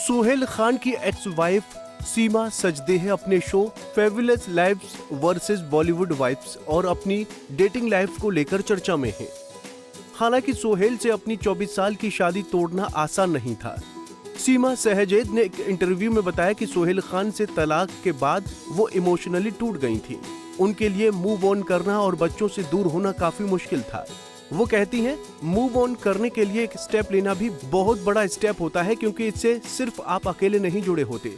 सोहेल खान की ex wife Seema Sajdeh अपने show fabulous lives versus Bollywood wives और अपनी डेटिंग लाइफ को लेकर चर्चा में है। हालांकि सोहेल से अपनी 24 साल की शादी तोड़ना आसान नहीं था। सीमा सहजेद ने एक इंटरव्यू में बताया कि सोहेल खान से तलाक के बाद वो इमोशनली टूट गई थी। उनके लिए मूव ऑन करना और बच्चों से दूर होना काफी मुश्किल था। वो कहती हैं, मूव ऑन करने के लिए एक स्टेप लेना भी बहुत बड़ा स्टेप होता है, क्योंकि इससे सिर्फ आप अकेले नहीं जुड़े होते।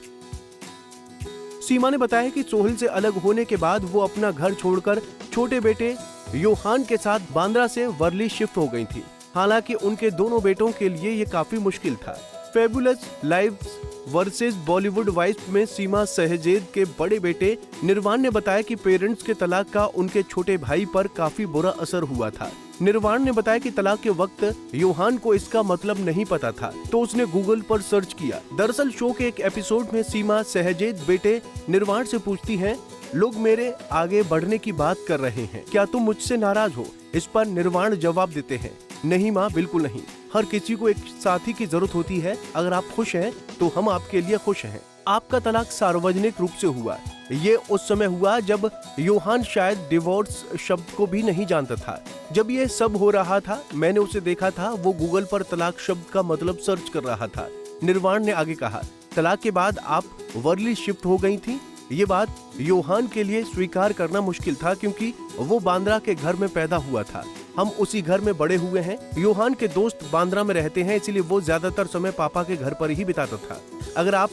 सीमा ने बताया कि सोहेल से अलग होने के बाद वो अपना घर छोड़कर छोटे बेटे योहान के साथ बांद्रा से वर्ली शिफ्ट हो गई थी। हालांकि उनके दोनों बेटों के लिए ये काफी मुश्किल था। Fabulous lives versus Bollywood wives में सीमा सहजेद के बड़े बेटे निर्वाण ने बताया कि पेरेंट्स के तलाक का उनके छोटे भाई पर काफी बुरा असर हुआ था। निर्वाण ने बताया कि तलाक के वक्त योहान को इसका मतलब नहीं पता था, तो उसने गूगल पर सर्च किया। दरअसल शो के एक एपिसोड में सीमा सहजेद बेटे निर्वाण से पूछती हैं, लोग मेरे आगे बढ़ने की बात कर रहे हैं, क्या तुम मुझसे नाराज हो? इस पर निर्वाण जवाब देते हैं, नहीं माँ, बिल्कुल नहीं। हर किसी को एक साथी की जरूरत होती है। अगर आप खुश हैं तो हम आपके लिए खुश हैं। आपका तलाक सार्वजनिक रूप से हुआ। ये उस समय हुआ जब योहान शायद डिवोर्स शब्द को भी नहीं जानता था। जब ये सब हो रहा था, मैंने उसे देखा था, वो गूगल पर तलाक शब्द का मतलब सर्च कर रहा था। निर्वाण ने आगे कहा, तलाक के बाद आप वर्ली शिफ्ट हो गई थी। ये बात योहान के लिए स्वीकार करना मुश्किल था, क्योंकि वो बांद्रा के घर में पैदा हुआ था। हम उसी घर में बड़े हुए हैं। योहान के दोस्त बांद्रा में रहते हैं, इसलिए वो ज्यादातर समय पापा के घर पर ही बिताता था। अगर आप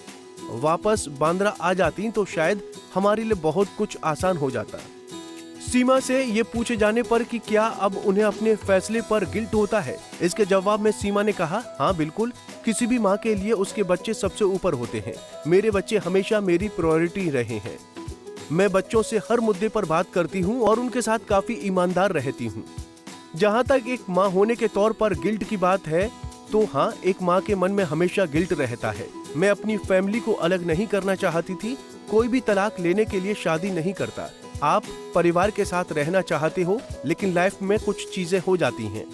वापस बांद्रा आ जाती तो शायद हमारे लिए बहुत कुछ आसान हो जाता। सीमा से ये पूछे जाने पर कि क्या अब उन्हें अपने फैसले पर गिल्ट होता है, इसके जवाब में सीमा ने कहा, हाँ बिल्कुल, किसी भी माँ के लिए उसके बच्चे सबसे ऊपर होते हैं। मेरे बच्चे हमेशा मेरी प्रायोरिटी रहे हैं। मैं बच्चों से हर मुद्दे पर बात करती हूँ और उनके साथ काफी ईमानदार रहती हूँ। जहाँ तक एक माँ होने के तौर पर गिल्ट की बात है, तो हाँ, एक माँ के मन में हमेशा गिल्ट रहता है। मैं अपनी फैमिली को अलग नहीं करना चाहती थी। कोई भी तलाक लेने के लिए शादी नहीं करता। आप परिवार के साथ रहना चाहते हो, लेकिन लाइफ में कुछ चीजें हो जाती हैं।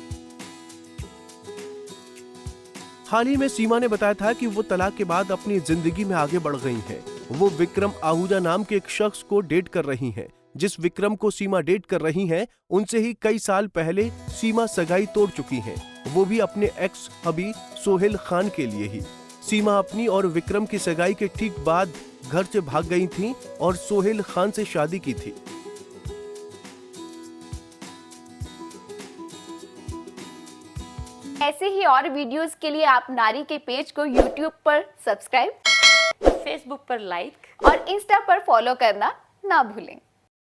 हाल ही में सीमा ने बताया था कि वो तलाक के बाद अपनी जिंदगी में आगे बढ़ गई हैं। वो विक्रम आहूजा नाम के एक शख्स को डेट कर रही हैं। जिस विक्रम को सीमा डेट कर रही हैं, उनसे ही कई साल पहले सीमा सगाई तोड़ चुकी हैं, वो भी अपने एक्स हबी सोहेल खान के लिए ही। सीमा अपनी और विक्रम की सगाई के ठीक बाद घर से भाग गई थीं और सोहेल खान से शादी की थी। ऐसे ही और वीडियोस के लिए आप नारी के पेज को YouTube पर सब्सक्राइब, फेसबुक पर लाइक और इंस्टा पर फॉलो करना ना भूलें।